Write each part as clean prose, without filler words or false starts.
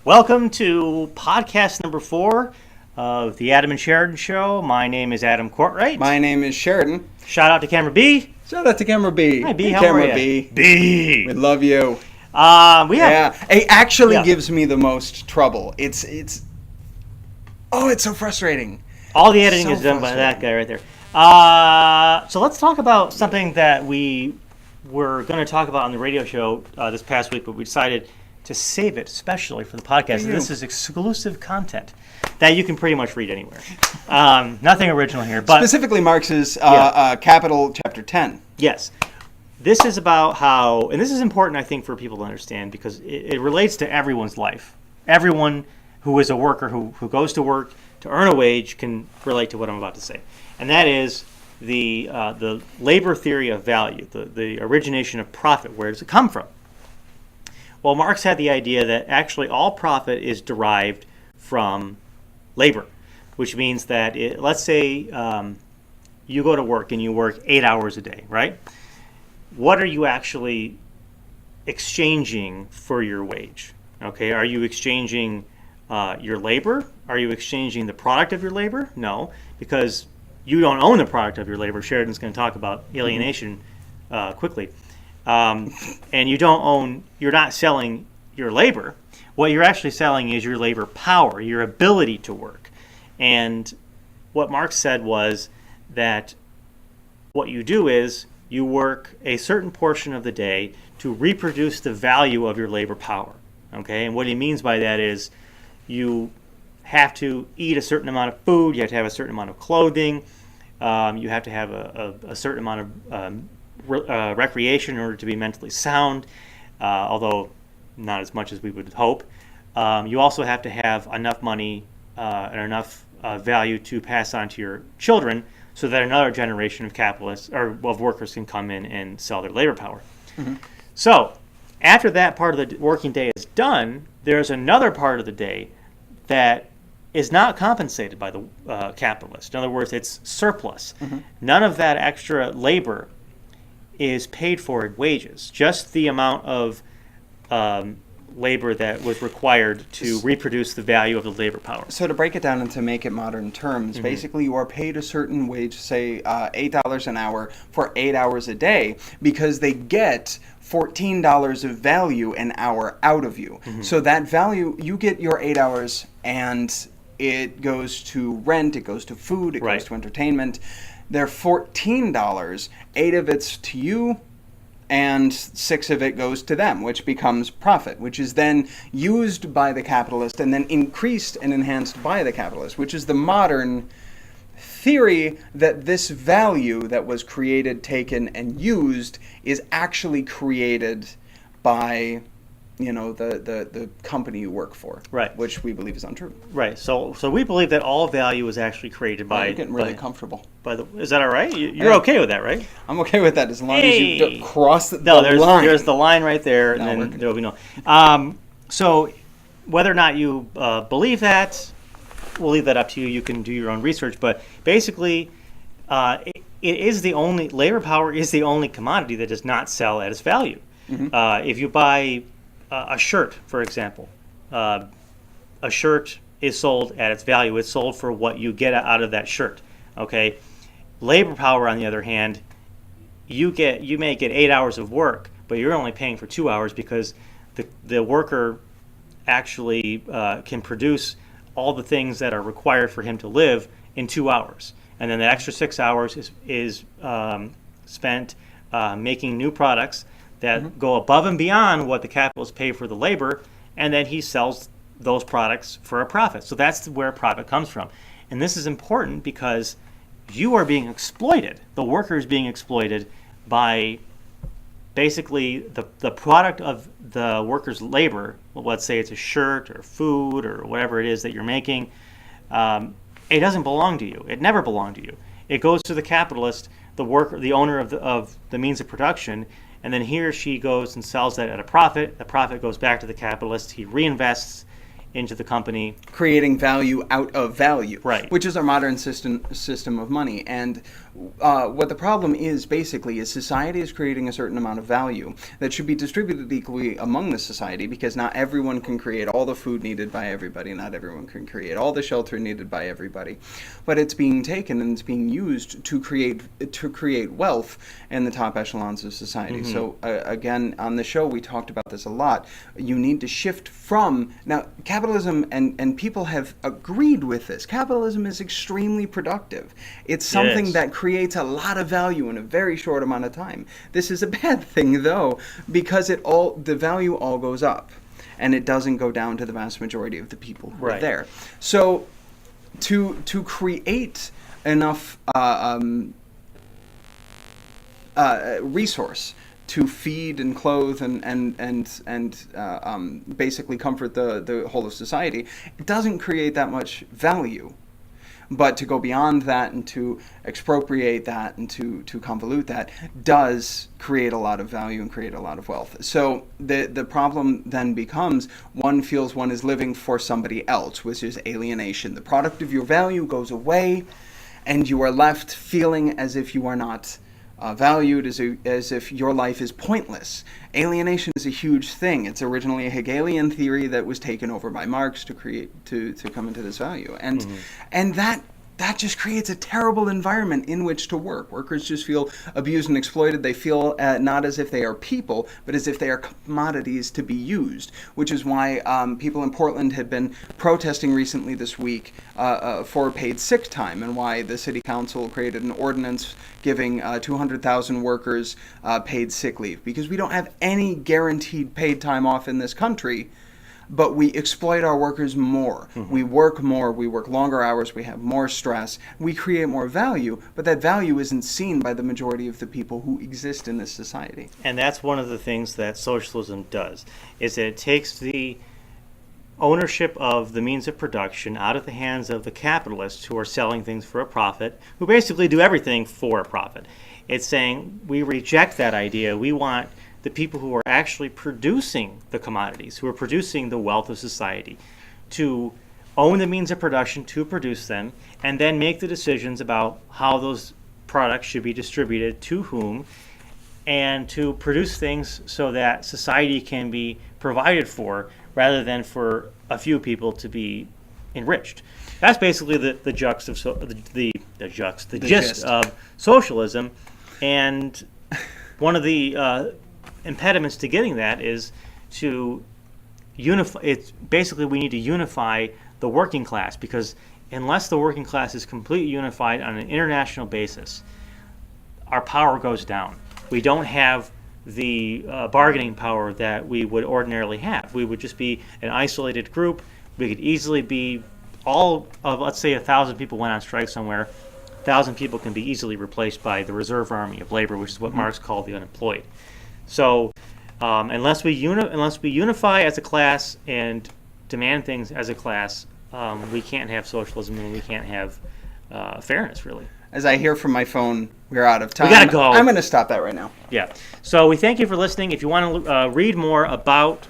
Welcome to podcast number 4 of the Adam and Sheridan Show. My name is Adam Courtwright. My name is Sheridan. Shout out to Camera B. Shout out to Camera B. Hi, B. Hey, How Camera are you? B. B. We love you. It actually gives me the most trouble. It's so frustrating. All the editing is done by that guy right there. So let's talk about something that we were going to talk about on the radio show this past week, but we decided to save it especially for the podcast. And this is exclusive content that you can pretty much read anywhere. Nothing original here. But specifically Marx's Capital Chapter 10. Yes. This is about how, and this is important, I think, for people to understand because it relates to everyone's life. Everyone who is a worker, who goes to work to earn a wage can relate to what I'm about to say. And that is the labor theory of value, the origination of profit. Where does it come from? Well, Marx had the idea that actually all profit is derived from labor, which means that, let's say you go to work and you work 8 hours a day, right? What are you actually exchanging for your wage? Okay, are you exchanging your labor? Are you exchanging the product of your labor? No, because you don't own the product of your labor. Sheridan's going to talk about alienation quickly. And you're not selling your labor. What you're actually selling is your labor power, your ability to work. And what Marx said was that what you do is you work a certain portion of the day to reproduce the value of your labor power. Okay, and what he means by that is you have to eat a certain amount of food, you have to have a certain amount of clothing, you have to have a certain amount of recreation in order to be mentally sound, although not as much as we would hope. You also have to have enough money and enough value to pass on to your children so that another generation of capitalists or of workers can come in and sell their labor power. Mm-hmm. So after that part of the working day is done, there's another part of the day that is not compensated by the capitalist. In other words, it's surplus. Mm-hmm. None of that extra labor is paid for in wages, just the amount of labor that was required to reproduce the value of the labor power. So to break it down and to make it modern terms, mm-hmm. basically you are paid a certain wage, say $8 an hour for 8 hours a day, because they get $14 of value an hour out of you. Mm-hmm. So that value, you get your 8 hours and it goes to rent, it goes to food, it goes to entertainment. They're $14, 8 of it's to you, and 6 of it goes to them, which becomes profit, which is then used by the capitalist and then increased and enhanced by the capitalist, which is the modern theory that this value that was created, taken, and used is actually created by the company you work for, right? Which we believe is untrue, right? So we believe that all value is actually created by. You're getting really comfortable. Is that all right? You're okay with that, right? I'm okay with that as long as you don't cross the line. There's the line right there, and then there will be no. So whether or not you believe that, we'll leave that up to you. You can do your own research, but basically, it is the only labor power is the only commodity that does not sell at its value. Mm-hmm. If you buy a shirt, for example, a shirt is sold at its value. It's sold for what you get out of that shirt. Okay, labor power, on the other hand, you may get 8 hours of work, but you're only paying for 2 hours because the worker actually can produce all the things that are required for him to live in 2 hours, and then the extra 6 hours is spent making new products that mm-hmm. go above and beyond what the capitalists pay for the labor, and then he sells those products for a profit. So that's where profit comes from. And this is important because you are being exploited. The worker is being exploited by basically the product of the worker's labor. Well, let's say it's a shirt or food or whatever it is that you're making. It doesn't belong to you. It never belonged to you. It goes to the capitalist, the worker, the owner of the means of production, and then he or she goes and sells that at a profit. The profit goes back to the capitalist. He reinvests into the company, creating value out of value, right? Which is our modern system of money. And what the problem is basically is society is creating a certain amount of value that should be distributed equally among the society, because not everyone can create all the food needed by everybody, not everyone can create all the shelter needed by everybody, but it's being taken and it's being used to create wealth in the top echelons of society. So again, on the show we talked about this a lot. You need to shift from, now capitalism, and people have agreed with this, capitalism is extremely productive. It's something that creates a lot of value in a very short amount of time. This is a bad thing though, because the value all goes up and it doesn't go down to the vast majority of the people who are there. So to create enough resource to feed and clothe and basically comfort the whole of society, it doesn't create that much value. But to go beyond that and to expropriate that and to convolute that does create a lot of value and create a lot of wealth. So the problem then becomes one feels one is living for somebody else, which is alienation. The product of your value goes away and you are left feeling as if you are not valued, as if your life is pointless. Alienation is a huge thing. It's originally a Hegelian theory that was taken over by Marx to come into this value, and that just creates a terrible environment in which to work. Workers just feel abused and exploited. They feel not as if they are people, but as if they are commodities to be used, which is why people in Portland had been protesting recently this week for paid sick time, and why the city council created an ordinance giving 200,000 workers paid sick leave, because we don't have any guaranteed paid time off in this country. But we exploit our workers more. We work more, we work longer hours, we have more stress, we create more value, but that value isn't seen by the majority of the people who exist in this society. And that's one of the things that socialism does, is that it takes the ownership of the means of production out of the hands of the capitalists who are selling things for a profit, who basically do everything for a profit. It's saying we reject that idea. We want the people who are actually producing the commodities, who are producing the wealth of society, to own the means of production to produce them, and then make the decisions about how those products should be distributed to whom, and to produce things so that society can be provided for, rather than for a few people to be enriched. That's basically the gist of socialism, and one of the impediments to getting that is to unify. It's basically we need to unify the working class, because unless the working class is completely unified on an international basis, our power goes down. We don't have the bargaining power that we would ordinarily have. We would just be an isolated group. We could easily be all of, let's say 1,000 people went on strike somewhere. 1,000 people can be easily replaced by the reserve army of labor, which is what Marx called the unemployed. So unless we unify as a class and demand things as a class, we can't have socialism, and we can't have fairness, really. As I hear from my phone, we're out of time. We gotta go. I'm going to stop that right now. Yeah. So we thank you for listening. If you want to read more about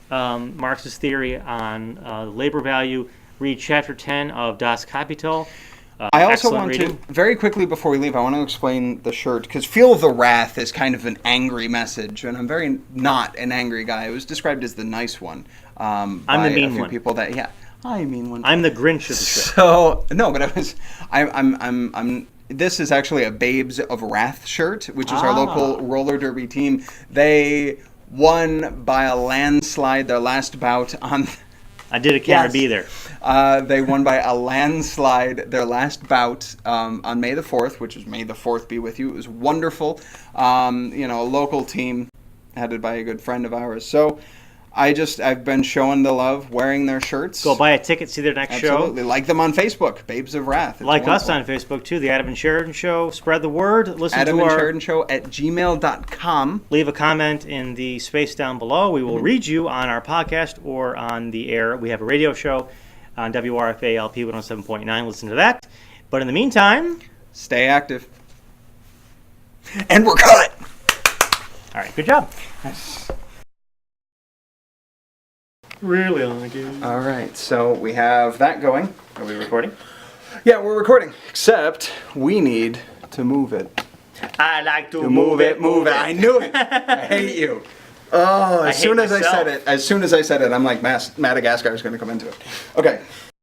Marx's theory on labor value, read Chapter 10 of Das Kapital. I also want reading. to, very quickly before we leave, I want to explain the shirt, because Feel the Wrath is kind of an angry message, and I'm very not an angry guy. It was described as the nice one I'm by the mean a few one. people that, yeah, I mean one. I'm the Grinch of the shirt. So, no, but I'm this is actually a Babes of Wrath shirt, which is our local roller derby team. They won by a landslide their last bout on... I did a camera B there. They won by a landslide their last bout on May the 4th, which is May the 4th be with you. It was wonderful. A local team headed by a good friend of ours. So I've been showing the love, wearing their shirts. Go buy a ticket, see their next show. Absolutely. Like them on Facebook, Babes of Wrath. It's like wonderful. us on Facebook, too, the Adam and Sheridan Show. Spread the word. Listen to our... AdamandSheridanShow at gmail.com. Leave a comment in the space down below. We will read you on our podcast or on the air. We have a radio show on WRFA LP 107.9. Listen to that. But in the meantime... Stay active. And we're cut! All right, good job. Really like it. All right, so we have that going. Are we recording? Yeah, we're recording. Except we need to move it. I like to Move it. I knew it. I hate you. Oh, as hate soon as myself. I said it, I'm like Madagascar is going to come into it. Okay.